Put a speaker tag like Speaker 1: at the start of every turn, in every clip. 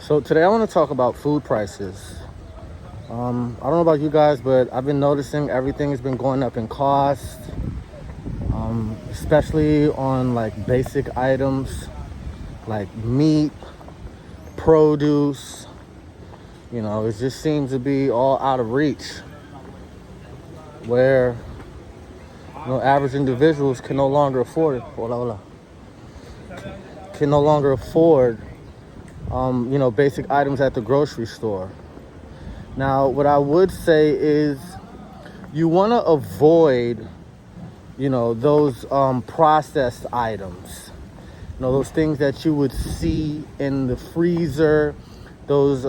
Speaker 1: So today I want to talk about food prices. I don't know about you guys, but I've been noticing everything has been going up in cost, especially on like basic items like meat, produce. It just seems to be all out of reach where average individuals can no longer afford it. Can no longer afford basic items at the grocery store. Now, what I would say is you want to avoid, those processed items. Those things that you would see in the freezer, those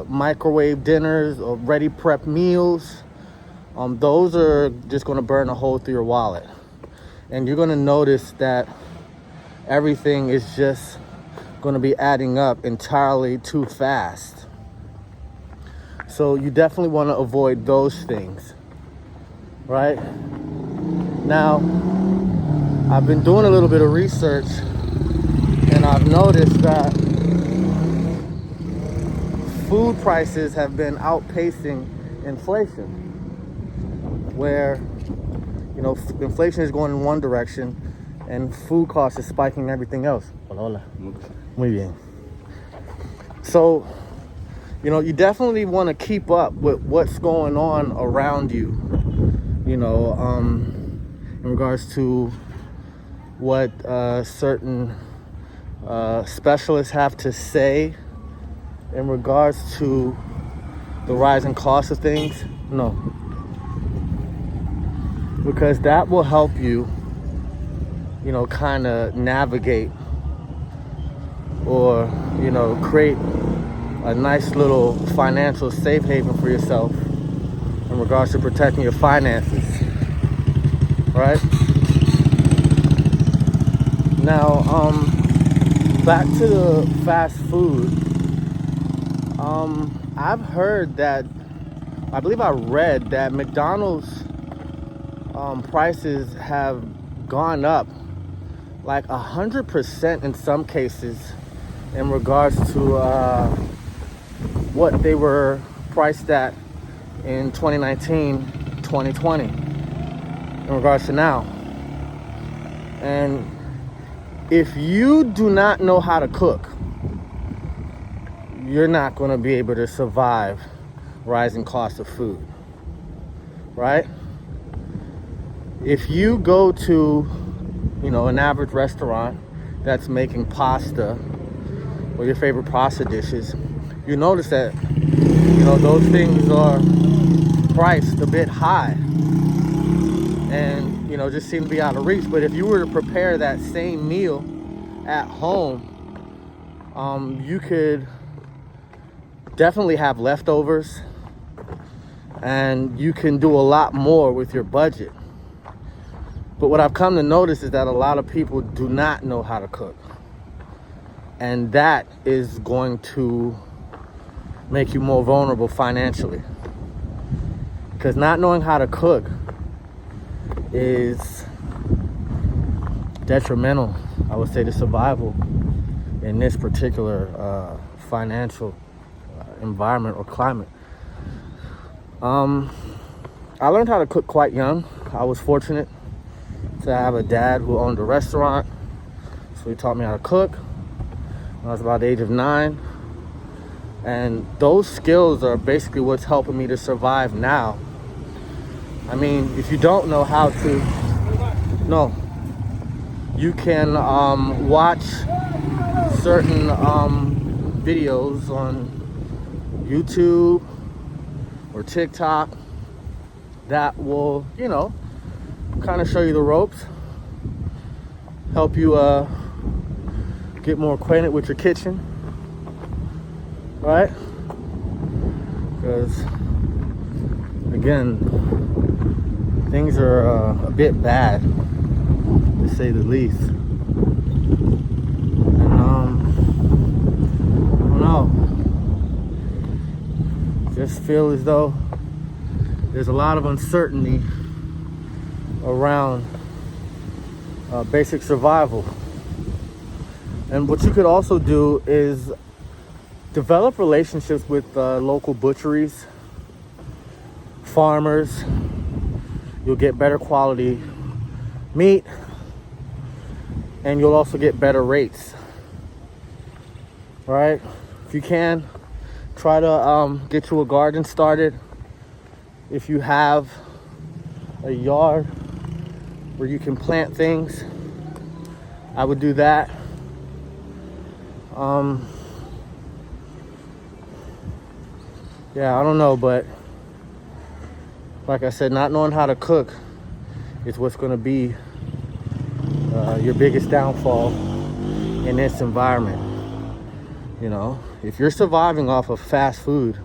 Speaker 1: microwave dinners or ready prep meals. Those are just going to burn a hole through your wallet. And you're going to notice that everything is just going to be adding up entirely too fast. So you definitely want to avoid those things, right? Now, I've been doing a little bit of research and I've noticed that food prices have been outpacing inflation, where inflation is going in one direction and food costs is spiking everything else. Muy bien. So, you definitely want to keep up with what's going on around you, in regards to what certain specialists have to say in regards to the rising cost of things. No. Because that will help you, kind of navigate or, create a nice little financial safe haven for yourself in regards to protecting your finances, right? Now, back to the fast food. I've heard that, I believe I read that McDonald's prices have gone up like 100% in some cases in regards to what they were priced at in 2019, 2020 in regards to now. And if you do not know how to cook, you're not going to be able to survive rising costs of food, right? If you go to, an average restaurant that's making pasta or your favorite pasta dishes, you notice that, those things are priced a bit high and, just seem to be out of reach. But if you were to prepare that same meal at home, you could definitely have leftovers and you can do a lot more with your budget. But what I've come to notice is that a lot of people do not know how to cook. And that is going to make you more vulnerable financially. Because not knowing how to cook is detrimental, I would say, to survival in this particular financial environment or climate. I learned how to cook quite young. I was fortunate to have a dad who owned a restaurant, so he taught me how to cook when I was about the age of 9. And those skills are basically what's helping me to survive now. I mean, if you don't know how to, you can watch certain videos on YouTube or TikTok that will, kind of show you the ropes, help you get more acquainted with your kitchen, right? Because again, things are a bit bad, to say the least. And I don't know, just feel as though there's a lot of uncertainty around basic survival. And what you could also do is develop relationships with local butcheries, farmers. You'll get better quality meat, and you'll also get better rates. All right? If you can, try to get you a garden started. If you have a yard where you can plant things, I would do that. Yeah, I don't know, but like I said, not knowing how to cook is what's going to be your biggest downfall in this environment. You know, if you're surviving off of fast food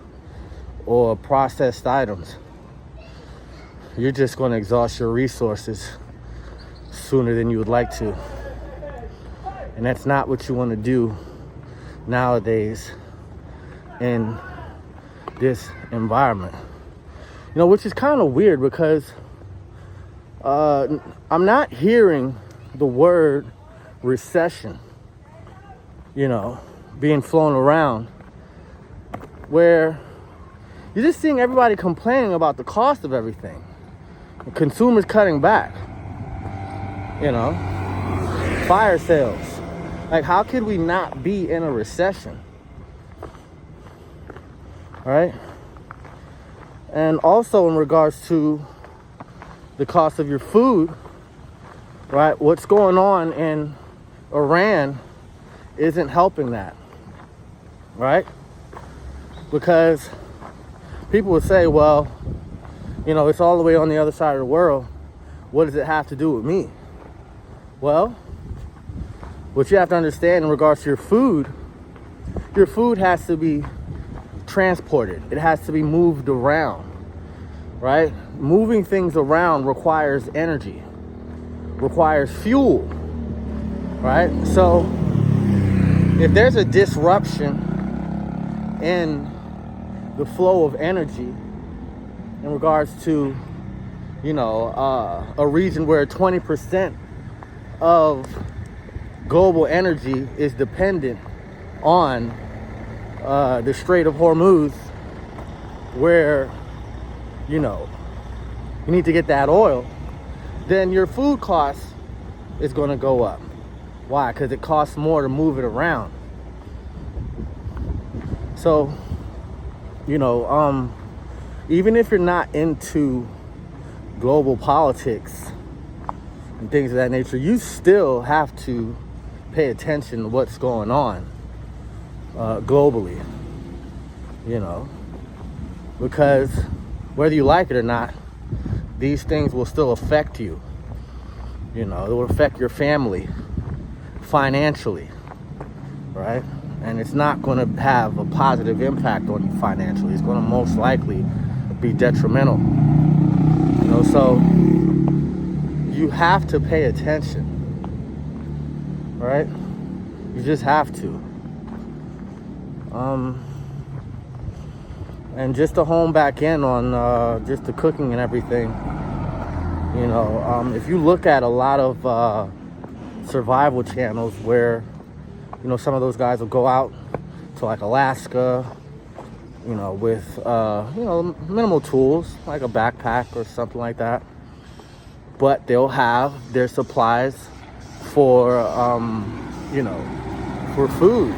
Speaker 1: or processed items, you're just going to exhaust your resources sooner than you would like to. And that's not what you want to do nowadays in this environment. You know, which is kind of weird because I'm not hearing the word recession, you know, being flown around, where you're just seeing everybody complaining about the cost of everything. Consumers cutting back, you know, fire sales. Like, how could we not be in a recession? All right? And also in regards to the cost of your food, right? What's going on in Iran isn't helping that, right? Because people would say, well, you know, it's all the way on the other side of the world. What does it have to do with me? Well, what you have to understand in regards to your food has to be transported. It has to be moved around, right? Moving things around requires energy, requires fuel, right? So if there's a disruption in the flow of energy in regards to, you know, a region where 20% of global energy is dependent on the Strait of Hormuz, where, you know, you need to get that oil, then your food cost is going to go up. Why? Because it costs more to move it around. So, you know, even if you're not into global politics and things of that nature, you still have to pay attention to what's going on globally, you know, because whether you like it or not, these things will still affect you. You know, it will affect your family financially, right? And it's not going to have a positive impact on you financially. It's going to most likely be detrimental. You know, so you have to pay attention, right? You just have to. And just to hone back in on just the cooking and everything, you know, if you look at a lot of survival channels where, you know, some of those guys will go out to like Alaska, you know, with, you know, minimal tools, like a backpack or something like that. But they'll have their supplies for, you know, for food.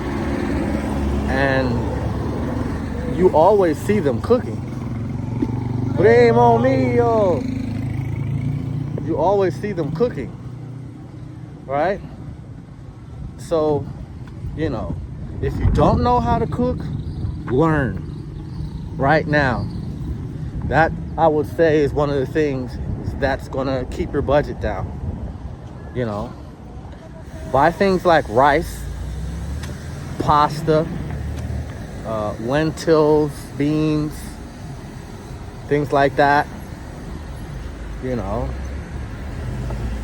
Speaker 1: And you always see them cooking. Blame on me, yo. You always see them cooking, right? So, you know, if you don't know how to cook, learn right now. That, I would say, is one of the things that's gonna keep your budget down. You know, buy things like rice, pasta, lentils, beans, things like that, you know.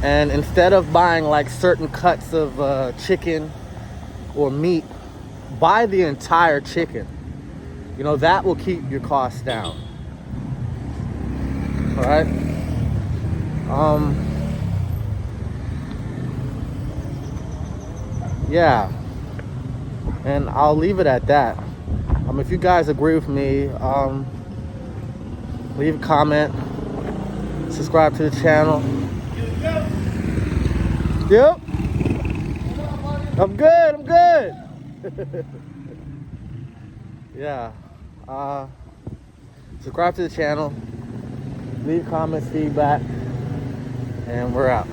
Speaker 1: And instead of buying like certain cuts of chicken or meat, buy the entire chicken. You know, that will keep your costs down. All right. Yeah. And I'll leave it at that. If you guys agree with me, leave a comment, subscribe to the channel. Yep. I'm good. Yeah. Subscribe to the channel, leave comments, feedback, and we're out.